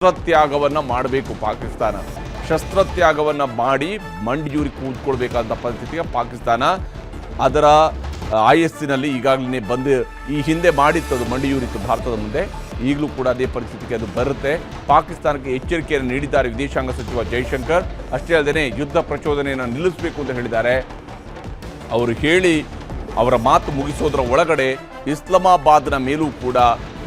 ಶಸ್ತ್ರತ್ಯಾಗವನ್ನು ಮಾಡಬೇಕು ಪಾಕಿಸ್ತಾನ. ಶಸ್ತ್ರತ್ಯಾಗವನ್ನು ಮಾಡಿ ಮಂಡಿಯೂರಿ ಕೂತ್ಕೊಳ್ಬೇಕಾದಂಥ ಪರಿಸ್ಥಿತಿಗೆ ಪಾಕಿಸ್ತಾನ ಅದರ ಆಯಸ್ಸಿನಲ್ಲಿ ಈಗಾಗಲೇ ಬಂದು ಈ ಹಿಂದೆ ಮಾಡಿತ್ತದು, ಮಂಡಿಯೂರಿತ್ತು ಭಾರತದ ಮುಂದೆ. ಈಗಲೂ ಕೂಡ ಅದೇ ಪರಿಸ್ಥಿತಿಗೆ ಅದು ಬರುತ್ತೆ. ಪಾಕಿಸ್ತಾನಕ್ಕೆ ಎಚ್ಚರಿಕೆಯನ್ನು ನೀಡಿದ್ದಾರೆ ವಿದೇಶಾಂಗ ಸಚಿವ ಜೈಶಂಕರ್. ಅಷ್ಟೇ ಅಲ್ಲದೆ ಯುದ್ಧ ಪ್ರಚೋದನೆಯನ್ನು ನಿಲ್ಲಿಸಬೇಕು ಅಂತ ಹೇಳಿದ್ದಾರೆ. ಅವರು ಹೇಳಿ ಅವರ ಮಾತು ಮುಗಿಸೋದರ ಒಳಗಡೆ ಇಸ್ಲಾಮಾಬಾದ್ನ ಮೇಲೂ ಕೂಡ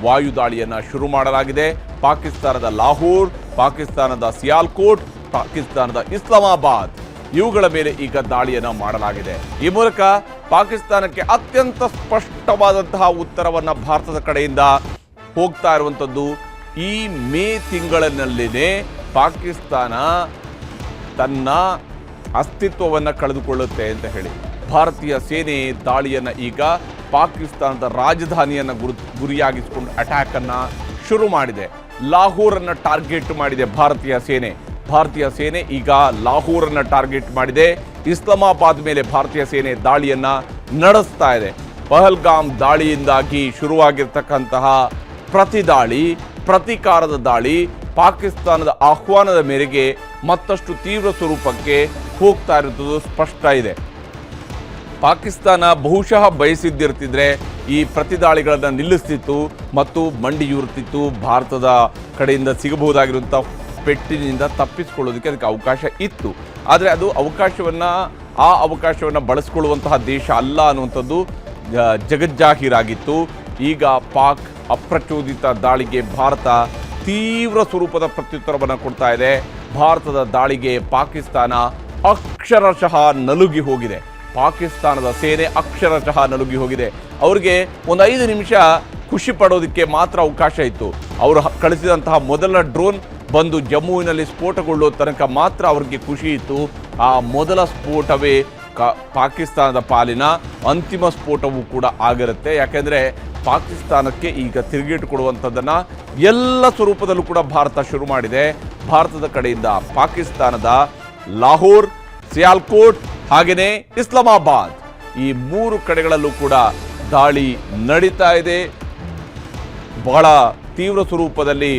ವಾಯುದಾಳಿಯನ್ನು ಶುರು ಮಾಡಲಾಗಿದೆ. ಪಾಕಿಸ್ತಾನದ ಲಾಹೋರ್, ಪಾಕಿಸ್ತಾನದ ಸಿಯಾಲ್ಕೋಟ್, ಪಾಕಿಸ್ತಾನದ ಇಸ್ಲಾಮಾಬಾದ್ ಇವುಗಳ ಮೇಲೆ ಈಗ ದಾಳಿಯನ್ನು ಮಾಡಲಾಗಿದೆ. ಈ ಮೂಲಕ ಪಾಕಿಸ್ತಾನಕ್ಕೆ ಅತ್ಯಂತ ಸ್ಪಷ್ಟವಾದಂತಹ ಉತ್ತರವನ್ನು ಭಾರತದ ಕಡೆಯಿಂದ ಹೋಗ್ತಾ ಇರುವಂಥದ್ದು. ಈ ಮೇ ತಿಂಗಳಿನಲ್ಲಿನೇ ಪಾಕಿಸ್ತಾನ ತನ್ನ ಅಸ್ತಿತ್ವವನ್ನು ಕಳೆದುಕೊಳ್ಳುತ್ತೆ ಅಂತ ಹೇಳಿ ಭಾರತೀಯ ಸೇನೆ ದಾಳಿಯನ್ನು ಈಗ ಪಾಕಿಸ್ತಾನದ ರಾಜಧಾನಿಯನ್ನು ಗುರಿಯಾಗಿಸಿಕೊಂಡು ಅಟ್ಯಾಕನ್ನು ಶುರು ಮಾಡಿದೆ. ಲಾಹೋರನ್ನು ಟಾರ್ಗೆಟ್ ಮಾಡಿದೆ ಭಾರತೀಯ ಸೇನೆ ಈಗ ಲಾಹೋರನ್ನು ಟಾರ್ಗೆಟ್ ಮಾಡಿದೆ. ಇಸ್ಲಾಮಾಬಾದ್ ಮೇಲೆ ಭಾರತೀಯ ಸೇನೆ ದಾಳಿಯನ್ನು ನಡೆಸ್ತಾ ಇದೆ. ಪಹಲ್ಗಾಮ್ ದಾಳಿಯಿಂದಾಗಿ ಶುರುವಾಗಿರ್ತಕ್ಕಂತಹ ಪ್ರತೀಕಾರದ ದಾಳಿ ಪಾಕಿಸ್ತಾನದ ಆಹ್ವಾನದ ಮೇರೆಗೆ ಮತ್ತಷ್ಟು ತೀವ್ರ ಸ್ವರೂಪಕ್ಕೆ ಹೋಗ್ತಾ ಇರುವುದು ಸ್ಪಷ್ಟ ಇದೆ. ಪಾಕಿಸ್ತಾನ ಬಹುಶಃ ಬಯಸಿದ್ದಿರ್ತಿದ್ರೆ ಈ ಪ್ರತಿದಾಳಿಗಳನ್ನು ನಿಲ್ಲಿಸ್ತಿತ್ತು ಮತ್ತು ಮಂಡಿಯೂರ್ತಿತ್ತು. ಭಾರತದ ಕಡೆಯಿಂದ ಸಿಗಬಹುದಾಗಿರುವಂಥ ಪೆಟ್ಟಿನಿಂದ ತಪ್ಪಿಸಿಕೊಳ್ಳೋದಕ್ಕೆ ಅದಕ್ಕೆ ಅವಕಾಶ ಇತ್ತು. ಆದರೆ ಅದು ಅವಕಾಶವನ್ನು ಬಳಸಿಕೊಳ್ಳುವಂತಹ ದೇಶ ಅಲ್ಲ ಅನ್ನುವಂಥದ್ದು ಜಗಜ್ಜಾಹೀರಾಗಿತ್ತು. ಈಗ ಪಾಕ್ ಅಪ್ರಚೋದಿತ ದಾಳಿಗೆ ಭಾರತ ತೀವ್ರ ಸ್ವರೂಪದ ಪ್ರತ್ಯುತ್ತರವನ್ನು ಕೊಡ್ತಾ ಇದೆ. ಭಾರತದ ದಾಳಿಗೆ ಪಾಕಿಸ್ತಾನ ಅಕ್ಷರಶಃ ನಲುಗಿ ಹೋಗಿದೆ. ಪಾಕಿಸ್ತಾನದ ಸೇನೆ ಅಕ್ಷರಶಃ ನಲುಗಿ ಹೋಗಿದೆ. ಅವ್ರಿಗೆ ಒಂದು 5 ನಿಮಿಷ ಖುಷಿ ಪಡೋದಕ್ಕೆ ಮಾತ್ರ ಅವಕಾಶ ಇತ್ತು. ಅವರು ಕಳಿಸಿದಂತಹ ಮೊದಲ ಡ್ರೋನ್ ಬಂದು ಜಮ್ಮುವಿನಲ್ಲಿ ಸ್ಫೋಟಗೊಳ್ಳೋ ತನಕ ಮಾತ್ರ ಅವ್ರಿಗೆ ಖುಷಿ ಇತ್ತು. ಆ ಮೊದಲ ಸ್ಫೋಟವೇ ಪಾಕಿಸ್ತಾನದ ಪಾಲಿನ ಅಂತಿಮ ಸ್ಫೋಟವೂ ಕೂಡ ಆಗಿರುತ್ತೆ. ಯಾಕೆಂದರೆ ಪಾಕಿಸ್ತಾನಕ್ಕೆ ಈಗ ತಿರುಗೇಟು ಕೊಡುವಂಥದ್ದನ್ನು ಎಲ್ಲ ಸ್ವರೂಪದಲ್ಲೂ ಕೂಡ ಭಾರತ ಶುರು ಮಾಡಿದೆ. ಭಾರತದ ಕಡೆಯಿಂದ ಪಾಕಿಸ್ತಾನದ ಲಾಹೋರ್, ಸಿಯಾಲ್ಕೋಟ್ ಹಾಗೆಯೇ ಇಸ್ಲಾಮಾಬಾದ್ ಈ 3 ಕಡೆಗಳಲ್ಲೂ ಕೂಡ ದಾಳಿ ನಡೀತಾ ಇದೆ. ಬಹಳ ತೀವ್ರ ಸ್ವರೂಪದಲ್ಲಿ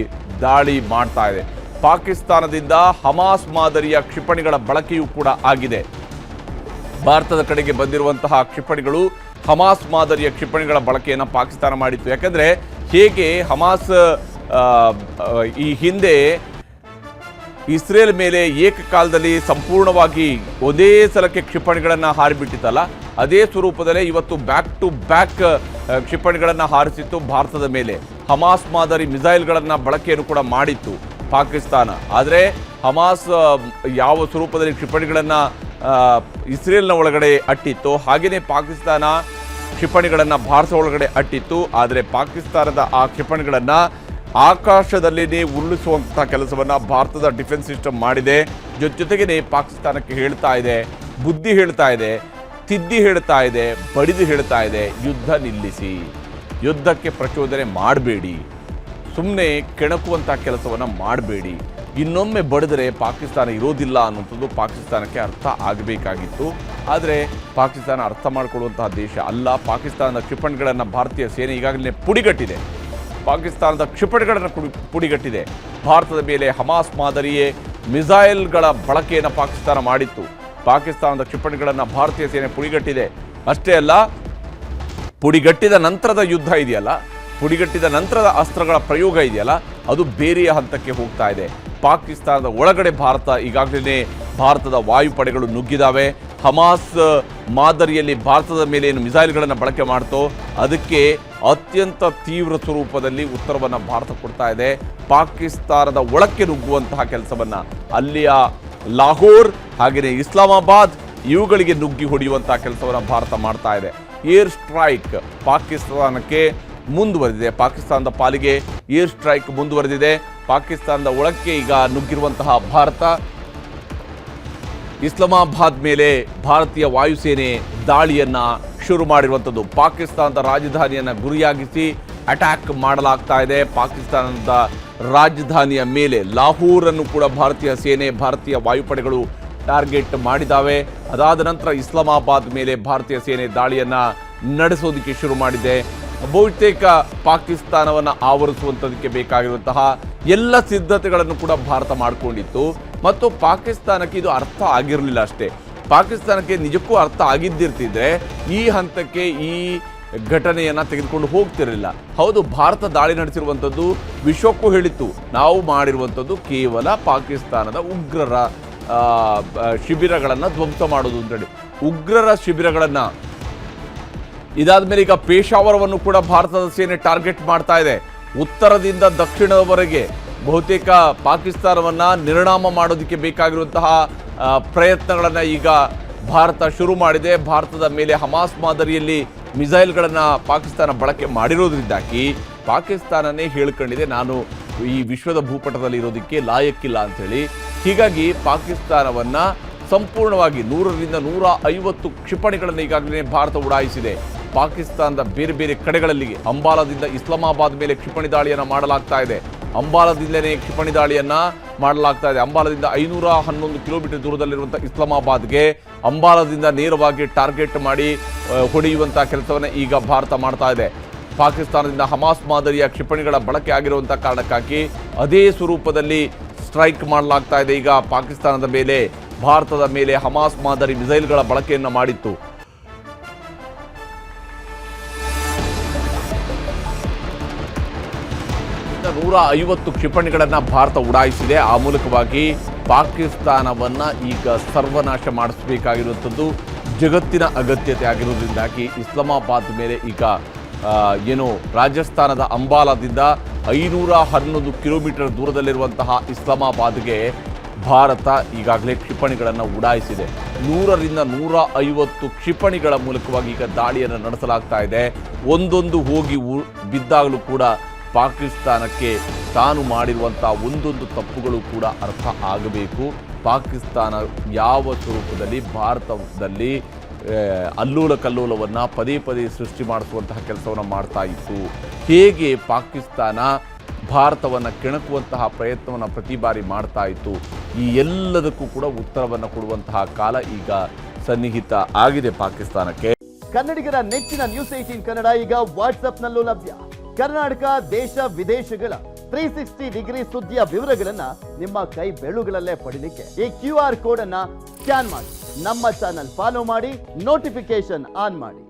ದಾಳಿ ಮಾಡ್ತಾ ಇದೆ. ಪಾಕಿಸ್ತಾನದಿಂದ ಹಮಾಸ್ ಮಾದರಿಯ ಕ್ಷಿಪಣಿಗಳ ಬಳಕೆಯೂ ಕೂಡ ಆಗಿದೆ. ಭಾರತದ ಕಡೆಗೆ ಬಂದಿರುವಂತಹ ಕ್ಷಿಪಣಿಗಳು ಹಮಾಸ್ ಮಾದರಿಯ ಕ್ಷಿಪಣಿಗಳ ಬಳಕೆಯನ್ನು ಪಾಕಿಸ್ತಾನ ಮಾಡಿತ್ತು. ಯಾಕಂದರೆ ಹೇಗೆ ಹಮಾಸ್ ಈ ಹಿಂದೆ ಇಸ್ರೇಲ್ ಮೇಲೆ ಏಕಕಾಲದಲ್ಲಿ ಸಂಪೂರ್ಣವಾಗಿ ಒಂದೇ ಸಲಕ್ಕೆ ಕ್ಷಿಪಣಿಗಳನ್ನು ಹಾರಿಬಿಟ್ಟಿತ್ತಲ್ಲ, ಅದೇ ಸ್ವರೂಪದಲ್ಲೇ ಇವತ್ತು ಬ್ಯಾಕ್ ಟು ಬ್ಯಾಕ್ ಕ್ಷಿಪಣಿಗಳನ್ನು ಹಾರಿಸಿತ್ತು ಭಾರತದ ಮೇಲೆ. ಹಮಾಸ್ ಮಾದರಿ ಮಿಸೈಲ್ಗಳನ್ನು ಬಳಕೆಯನ್ನು ಕೂಡ ಮಾಡಿತ್ತು ಪಾಕಿಸ್ತಾನ. ಆದರೆ ಹಮಾಸ್ ಯಾವ ಸ್ವರೂಪದಲ್ಲಿ ಕ್ಷಿಪಣಿಗಳನ್ನು ಇಸ್ರೇಲ್ನ ಒಳಗಡೆ ಅಟ್ಟಿತ್ತು, ಹಾಗೆಯೇ ಪಾಕಿಸ್ತಾನ ಕ್ಷಿಪಣಿಗಳನ್ನು ಭಾರತದ ಒಳಗಡೆ ಅಟ್ಟಿತ್ತು. ಆದರೆ ಪಾಕಿಸ್ತಾನದ ಆ ಕ್ಷಿಪಣಿಗಳನ್ನು ಆಕಾಶದಲ್ಲಿನೇ ಉರುಳಿಸುವಂಥ ಕೆಲಸವನ್ನು ಭಾರತದ ಡಿಫೆನ್ಸ್ ಸಿಸ್ಟಮ್ ಮಾಡಿದೆ. ಜೊತೆಗೇ ಪಾಕಿಸ್ತಾನಕ್ಕೆ ಹೇಳ್ತಾ ಇದೆ, ಬುದ್ಧಿ ಹೇಳ್ತಾ ಇದೆ, ತಿದ್ದಿ ಹೇಳ್ತಾ ಇದೆ, ಬಡಿದು ಹೇಳ್ತಾ ಇದೆ, ಯುದ್ಧ ನಿಲ್ಲಿಸಿ, ಯುದ್ಧಕ್ಕೆ ಪ್ರಚೋದನೆ ಮಾಡಬೇಡಿ, ಸುಮ್ಮನೆ ಕೆಣಕುವಂಥ ಕೆಲಸವನ್ನು ಮಾಡಬೇಡಿ, ಇನ್ನೊಮ್ಮೆ ಬಡಿದರೆ ಪಾಕಿಸ್ತಾನ ಇರೋದಿಲ್ಲ ಅನ್ನುವಂಥದ್ದು ಪಾಕಿಸ್ತಾನಕ್ಕೆ ಅರ್ಥ ಆಗಬೇಕಾಗಿತ್ತು. ಆದರೆ ಪಾಕಿಸ್ತಾನ ಅರ್ಥ ಮಾಡಿಕೊಳ್ಳುವಂತಹ ದೇಶ ಅಲ್ಲ. ಪಾಕಿಸ್ತಾನದ ಕ್ಷಿಪಣಿಗಳನ್ನು ಭಾರತೀಯ ಸೇನೆ ಈಗಾಗಲೇ ಪುಡಿಗಟ್ಟಿದೆ. ಭಾರತದ ಮೇಲೆ ಹಮಾಸ್ ಮಾದರಿಯೇ ಮಿಸೈಲ್ಗಳ ಬಳಕೆಯನ್ನು ಪಾಕಿಸ್ತಾನ ಮಾಡಿತ್ತು. ಪಾಕಿಸ್ತಾನದ ಕ್ಷಿಪಣಿಗಳನ್ನು ಭಾರತೀಯ ಸೇನೆ ಪುಡಿಗಟ್ಟಿದೆ. ಅಷ್ಟೇ ಅಲ್ಲ, ಪುಡಿಗಟ್ಟಿದ ನಂತರದ ಯುದ್ಧ ಇದೆಯಲ್ಲ, ಪುಡಿಗಟ್ಟಿದ ನಂತರದ ಅಸ್ತ್ರಗಳ ಪ್ರಯೋಗ ಇದೆಯಲ್ಲ, ಅದು ಬೇರೆಯ ಹಂತಕ್ಕೆ ಹೋಗ್ತಾ ಇದೆ. ಪಾಕಿಸ್ತಾನದ ಒಳಗಡೆ ಈಗಾಗಲೇ ಭಾರತದ ವಾಯುಪಡೆಗಳು ನುಗ್ಗಿದಾವೆ. ಹಮಾಸ್ ಮಾದರಿಯಲ್ಲಿ ಭಾರತದ ಮೇಲೆ ಏನು ಮಿಸೈಲ್ಗಳನ್ನು ಬಳಕೆ ಮಾಡ್ತೋ ಅದಕ್ಕೆ ಅತ್ಯಂತ ತೀವ್ರ ಸ್ವರೂಪದಲ್ಲಿ ಉತ್ತರವನ್ನು ಭಾರತ ಕೊಡ್ತಾ ಇದೆ. ಪಾಕಿಸ್ತಾನದ ಒಳಕ್ಕೆ ನುಗ್ಗುವಂತಹ ಕೆಲಸವನ್ನು ಅಲ್ಲಿಯ ಲಾಹೋರ್ ಹಾಗೆಯೇ ಇಸ್ಲಾಮಾಬಾದ್ ಇವುಗಳಿಗೆ ನುಗ್ಗಿ ಹೊಡೆಯುವಂತಹ ಕೆಲಸವನ್ನು ಭಾರತ ಮಾಡ್ತಾ ಇದೆ. ಏರ್ ಸ್ಟ್ರೈಕ್ ಪಾಕಿಸ್ತಾನಕ್ಕೆ ಮುಂದುವರೆದಿದೆ. ಪಾಕಿಸ್ತಾನದ ಪಾಲಿಗೆ ಏರ್ ಸ್ಟ್ರೈಕ್ ಮುಂದುವರೆದಿದೆ. ಪಾಕಿಸ್ತಾನದ ಒಳಕ್ಕೆ ಈಗ ನುಗ್ಗಿರುವಂತಹ ಭಾರತ ಇಸ್ಲಾಮಾಬಾದ್ ಮೇಲೆ ಭಾರತೀಯ ವಾಯುಸೇನೆ ದಾಳಿಯನ್ನು ಶುರು ಮಾಡಿರುವಂಥದ್ದು. ಪಾಕಿಸ್ತಾನದ ರಾಜಧಾನಿಯನ್ನು ಗುರಿಯಾಗಿಸಿ ಅಟ್ಯಾಕ್ ಮಾಡಲಾಗ್ತಾ ಇದೆ. ಪಾಕಿಸ್ತಾನದ ರಾಜಧಾನಿಯ ಮೇಲೆ ಲಾಹೋರನ್ನು ಕೂಡ ಭಾರತೀಯ ವಾಯುಪಡೆಗಳು ಟಾರ್ಗೆಟ್ ಮಾಡಿದ್ದಾವೆ. ಅದಾದ ನಂತರ ಇಸ್ಲಾಮಾಬಾದ್ ಮೇಲೆ ಭಾರತೀಯ ಸೇನೆ ದಾಳಿಯನ್ನು ನಡೆಸೋದಕ್ಕೆ ಶುರು ಮಾಡಿದೆ. ಬಹುತೇಕ ಪಾಕಿಸ್ತಾನವನ್ನು ಆವರಿಸುವಂಥದಕ್ಕೆ ಬೇಕಾಗಿರುವಂತಹ ಎಲ್ಲ ಸಿದ್ಧತೆಗಳನ್ನು ಕೂಡ ಭಾರತ ಮಾಡಿಕೊಂಡಿತ್ತು ಮತ್ತು ಪಾಕಿಸ್ತಾನಕ್ಕೆ ಇದು ಅರ್ಥ ಆಗಿರಲಿಲ್ಲ ಅಷ್ಟೇ. ಪಾಕಿಸ್ತಾನಕ್ಕೆ ನಿಜಕ್ಕೂ ಅರ್ಥ ಆಗಿದ್ದಿರ್ತಿದ್ರೆ ಈ ಹಂತಕ್ಕೆ ಈ ಘಟನೆಯನ್ನು ತೆಗೆದುಕೊಂಡು ಹೋಗ್ತಿರಲಿಲ್ಲ. ಹೌದು, ಭಾರತ ದಾಳಿ ನಡೆಸಿರುವಂಥದ್ದು ವಿಶ್ವಕ್ಕೂ ಹೇಳಿತ್ತು, ನಾವು ಮಾಡಿರುವಂಥದ್ದು ಕೇವಲ ಪಾಕಿಸ್ತಾನದ ಉಗ್ರರ ಶಿಬಿರಗಳನ್ನು ಧ್ವಂಸ ಮಾಡೋದು ಅಂತೇಳಿ. ಉಗ್ರರ ಶಿಬಿರಗಳನ್ನು ಇದಾದ ಮೇಲೆ ಈಗ ಪೇಶಾವರವನ್ನು ಕೂಡ ಭಾರತದ ಸೇನೆ ಟಾರ್ಗೆಟ್ ಮಾಡ್ತಾ ಇದೆ. ಉತ್ತರದಿಂದ ದಕ್ಷಿಣದವರೆಗೆ ಬಹುತೇಕ ಪಾಕಿಸ್ತಾನವನ್ನು ನಿರ್ನಾಮ ಮಾಡೋದಕ್ಕೆ ಬೇಕಾಗಿರುವಂತಹ ಪ್ರಯತ್ನಗಳನ್ನು ಈಗ ಭಾರತ ಶುರು ಮಾಡಿದೆ. ಭಾರತದ ಮೇಲೆ ಹಮಾಸ್ ಮಾದರಿಯಲ್ಲಿ ಮಿಸೈಲ್ಗಳನ್ನು ಪಾಕಿಸ್ತಾನ ಬಳಕೆ ಮಾಡಿರೋದ್ರಿಂದಾಗಿ ಪಾಕಿಸ್ತಾನನೇ ಹೇಳ್ಕೊಂಡಿದೆ, ನಾನು ಈ ವಿಶ್ವದ ಭೂಪಟದಲ್ಲಿ ಇರೋದಕ್ಕೆ ಲಾಯಕ್ಕಿಲ್ಲ ಅಂಥೇಳಿ. ಹೀಗಾಗಿ ಪಾಕಿಸ್ತಾನವನ್ನು ಸಂಪೂರ್ಣವಾಗಿ 100ರಿಂದ 150 ಕ್ಷಿಪಣಿಗಳನ್ನು ಈಗಾಗಲೇ ಭಾರತ ಉಡಾಯಿಸಿದೆ. ಪಾಕಿಸ್ತಾನದ ಬೇರೆ ಬೇರೆ ಕಡೆಗಳಲ್ಲಿ ಅಂಬಾಲಾದಿಂದ ಇಸ್ಲಾಮಾಬಾದ್ ಮೇಲೆ ಕ್ಷಿಪಣಿ ದಾಳಿಯನ್ನು ಮಾಡಲಾಗ್ತಾ ಇದೆ. ಅಂಬಾಲಾದಿಂದಲೇ ಕ್ಷಿಪಣಿ ದಾಳಿಯನ್ನು ಮಾಡಲಾಗ್ತಾ ಇದೆ. ಅಂಬಾಲಾದಿಂದ 511 ಕಿಲೋಮೀಟರ್ ದೂರದಲ್ಲಿರುವಂಥ ಇಸ್ಲಾಮಾಬಾದ್ಗೆ ಅಂಬಾಲಾದಿಂದ ನೇರವಾಗಿ ಟಾರ್ಗೆಟ್ ಮಾಡಿ ಹೊಡೆಯುವಂಥ ಕೆಲಸವನ್ನು ಈಗ ಭಾರತ ಮಾಡ್ತಾ ಇದೆ. ಪಾಕಿಸ್ತಾನದಿಂದ ಹಮಾಸ್ ಮಾದರಿಯ ಕ್ಷಿಪಣಿಗಳ ಬಳಕೆ ಆಗಿರುವಂಥ ಕಾರಣಕ್ಕಾಗಿ ಅದೇ ಸ್ವರೂಪದಲ್ಲಿ ಸ್ಟ್ರೈಕ್ ಮಾಡಲಾಗ್ತಾ ಇದೆ. ಈಗ ಪಾಕಿಸ್ತಾನದ ಮೇಲೆ, ಭಾರತದ ಮೇಲೆ ಹಮಾಸ್ ಮಾದರಿ ಮಿಸೈಲ್ಗಳ ಬಳಕೆಯನ್ನು ಮಾಡಿತ್ತು. 150 ಕ್ಷಿಪಣಿಗಳನ್ನು ಭಾರತ ಉಡಾಯಿಸಿದೆ. ಆ ಮೂಲಕವಾಗಿ ಪಾಕಿಸ್ತಾನವನ್ನು ಈಗ ಸರ್ವನಾಶ ಮಾಡಿಸಬೇಕಾಗಿರುವಂಥದ್ದು ಜಗತ್ತಿನ ಅಗತ್ಯತೆ ಆಗಿರೋದ್ರಿಂದಾಗಿ ಇಸ್ಲಾಮಾಬಾದ್ ಮೇಲೆ ಈಗ ಏನು ರಾಜಸ್ಥಾನದ ಅಂಬಾಲಾದಿಂದ 511 ಕಿಲೋಮೀಟರ್ ದೂರದಲ್ಲಿರುವಂತಹ ಇಸ್ಲಾಮಾಬಾದ್ಗೆ ಭಾರತ ಈಗಾಗಲೇ ಕ್ಷಿಪಣಿಗಳನ್ನು ಉಡಾಯಿಸಿದೆ. 100ರಿಂದ 150 ಕ್ಷಿಪಣಿಗಳ ಮೂಲಕವಾಗಿ ಈಗ ದಾಳಿಯನ್ನು ನಡೆಸಲಾಗ್ತಾ ಇದೆ. ಒಂದೊಂದು ಹೋಗಿ ಬಿದ್ದಾಗಲೂ ಕೂಡ ಪಾಕಿಸ್ತಾನಕ್ಕೆ ತಾನು ಮಾಡಿರುವಂಥ ಒಂದೊಂದು ತಪ್ಪುಗಳು ಕೂಡ ಅರ್ಥ ಆಗಬೇಕು. ಪಾಕಿಸ್ತಾನ ಯಾವ ಸ್ವರೂಪದಲ್ಲಿ ಭಾರತದಲ್ಲಿ ಅಲ್ಲೋಲ ಕಲ್ಲೋಲವನ್ನು ಪದೇ ಪದೇ ಸೃಷ್ಟಿ ಮಾಡಿಸುವಂತಹ ಕೆಲಸವನ್ನು ಮಾಡ್ತಾ ಇತ್ತು, ಹೇಗೆ ಪಾಕಿಸ್ತಾನ ಭಾರತವನ್ನು ಕೆಣಕುವಂತಹ ಪ್ರಯತ್ನವನ್ನು ಪ್ರತಿ ಬಾರಿ ಮಾಡ್ತಾ ಇತ್ತು, ಈ ಎಲ್ಲದಕ್ಕೂ ಕೂಡ ಉತ್ತರವನ್ನು ಕೊಡುವಂತಹ ಕಾಲ ಈಗ ಸನ್ನಿಹಿತ ಆಗಿದೆ ಪಾಕಿಸ್ತಾನಕ್ಕೆ. ಕನ್ನಡಿಗರ ನೆಚ್ಚಿನ ನ್ಯೂಸ್ 18 ಕನ್ನಡ ಈಗ ವಾಟ್ಸ್ಆಪ್ನಲ್ಲೂ ಲಭ್ಯ. ಕರ್ನಾಟಕ, ದೇಶ ವಿದೇಶಗಳ 360 ಡಿಗ್ರಿ ಸುದ್ದಿಯ ವಿವರಗಳನ್ನ ನಿಮ್ಮ ಕೈ ಬೆರಳುಗಳಲ್ಲೇ ಪಡಿಲಿಕ್ಕೆ ಈ QR ಕೋಡ್ ಅನ್ನ ಸ್ಕ್ಯಾನ್ ಮಾಡಿ, ನಮ್ಮ ಚಾನಲ್ ಫಾಲೋ ಮಾಡಿ, ನೋಟಿಫಿಕೇಶನ್ ಆನ್ ಮಾಡಿ.